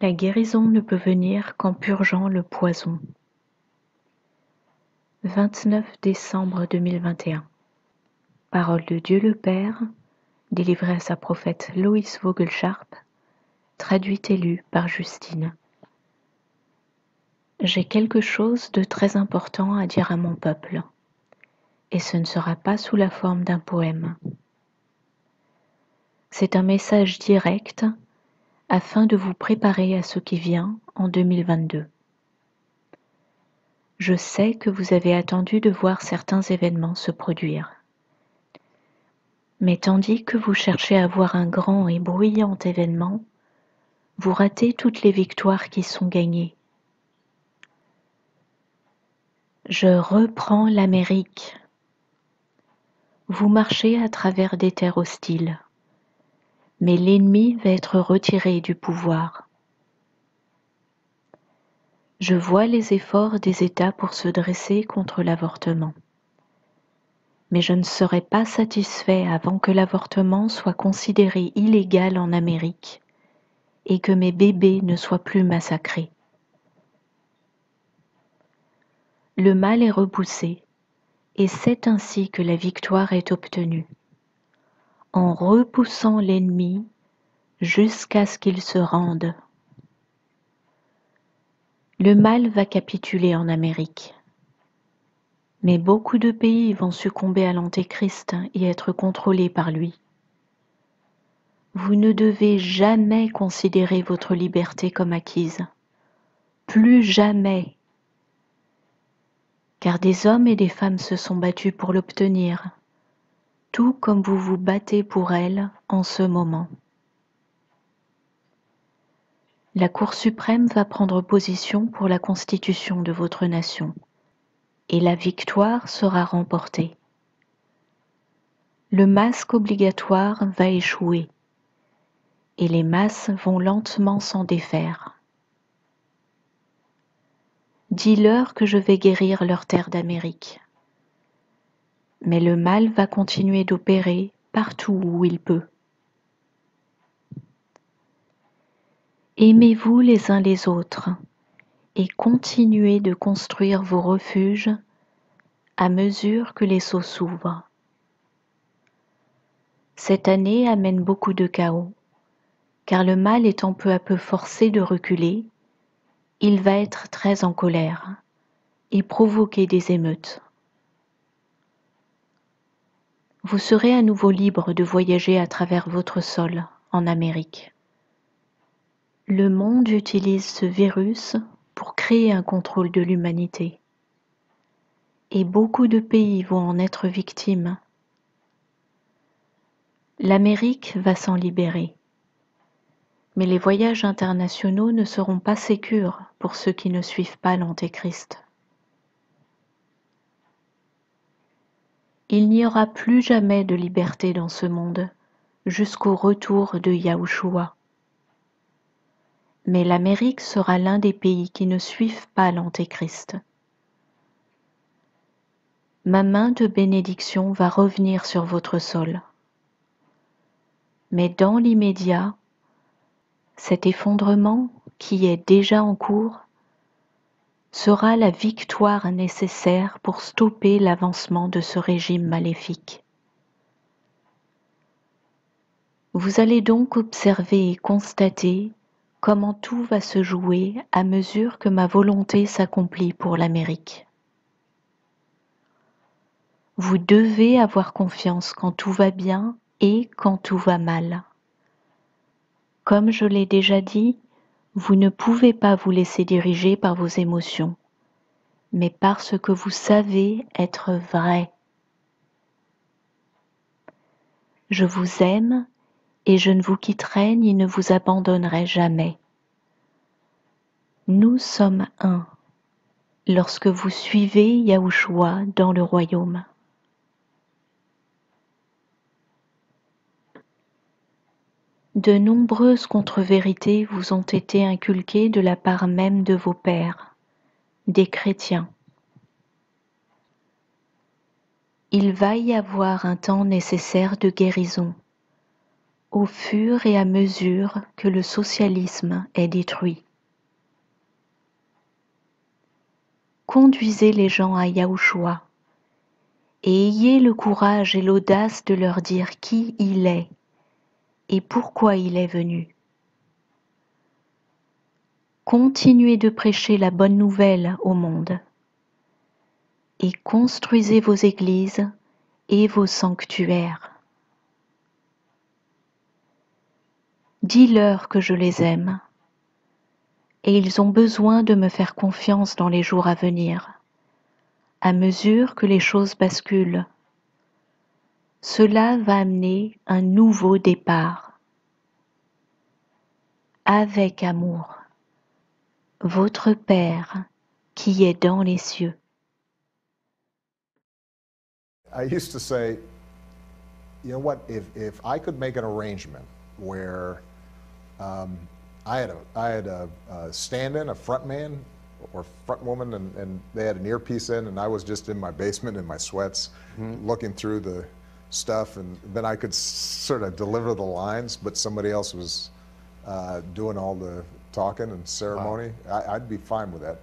La guérison ne peut venir qu'en purgeant le poison. 29 décembre 2021. Parole de Dieu le Père, délivrée à sa prophète Loïs Vogelcharp, traduite et lue par Justine. J'ai quelque chose de très important à dire à mon peuple, et ce ne sera pas sous la forme d'un poème. C'est un message direct afin de vous préparer à ce qui vient en 2022. Je sais que vous avez attendu de voir certains événements se produire. Mais tandis que vous cherchez à voir un grand et bruyant événement, vous ratez toutes les victoires qui sont gagnées. Je reprends l'Amérique. Vous marchez à travers des terres hostiles, mais l'ennemi va être retiré du pouvoir. Je vois les efforts des États pour se dresser contre l'avortement. Mais je ne serai pas satisfait avant que l'avortement soit considéré illégal en Amérique et que mes bébés ne soient plus massacrés. Le mal est repoussé, et c'est ainsi que la victoire est obtenue, en repoussant l'ennemi jusqu'à ce qu'il se rende. Le mal va capituler en Amérique, mais beaucoup de pays vont succomber à l'Antéchrist et être contrôlés par lui. Vous ne devez jamais considérer votre liberté comme acquise, plus jamais, car des hommes et des femmes se sont battus pour l'obtenir, tout comme vous vous battez pour elle en ce moment. La Cour suprême va prendre position pour la constitution de votre nation, et la victoire sera remportée. Le masque obligatoire va échouer, et les masses vont lentement s'en défaire. Dis-leur que je vais guérir leur terre d'Amérique. Mais le mal va continuer d'opérer partout où il peut. Aimez-vous les uns les autres et continuez de construire vos refuges à mesure que les seaux s'ouvrent. Cette année amène beaucoup de chaos, car le mal étant peu à peu forcé de reculer, il va être très en colère et provoquer des émeutes. Vous serez à nouveau libre de voyager à travers votre sol en Amérique. Le monde utilise ce virus pour créer un contrôle de l'humanité. Et beaucoup de pays vont en être victimes. L'Amérique va s'en libérer. Mais les voyages internationaux ne seront pas sécures pour ceux qui ne suivent pas l'Antéchrist. Il n'y aura plus jamais de liberté dans ce monde jusqu'au retour de Yahushua. Mais l'Amérique sera l'un des pays qui ne suivent pas l'Antéchrist. Ma main de bénédiction va revenir sur votre sol. Mais dans l'immédiat, cet effondrement qui est déjà en cours sera la victoire nécessaire pour stopper l'avancement de ce régime maléfique. Vous allez donc observer et constater comment tout va se jouer à mesure que ma volonté s'accomplit pour l'Amérique. Vous devez avoir confiance quand tout va bien et quand tout va mal. Comme je l'ai déjà dit, vous ne pouvez pas vous laisser diriger par vos émotions, mais par ce que vous savez être vrai. Je vous aime et je ne vous quitterai ni ne vous abandonnerai jamais. Nous sommes un lorsque vous suivez Yahushua dans le royaume. De nombreuses contre-vérités vous ont été inculquées de la part même de vos pères, des chrétiens. Il va y avoir un temps nécessaire de guérison, au fur et à mesure que le socialisme est détruit. Conduisez les gens à Yahushua et ayez le courage et l'audace de leur dire qui il est et pourquoi il est venu. Continuez de prêcher la bonne nouvelle au monde et construisez vos églises et vos sanctuaires. Dis-leur que je les aime et ils ont besoin de me faire confiance dans les jours à venir, à mesure que les choses basculent. Cela va amener un nouveau départ. Avec amour, votre Père qui est dans les cieux. I used to say, you know what, if I could make an arrangement where I had a stand-in, a front man or front woman, and they had an earpiece in, and I was just in my basement in my sweats looking through the stuff, and then I could sort of deliver the lines, but somebody else was doing all the talking and ceremony. I'd be fine with that.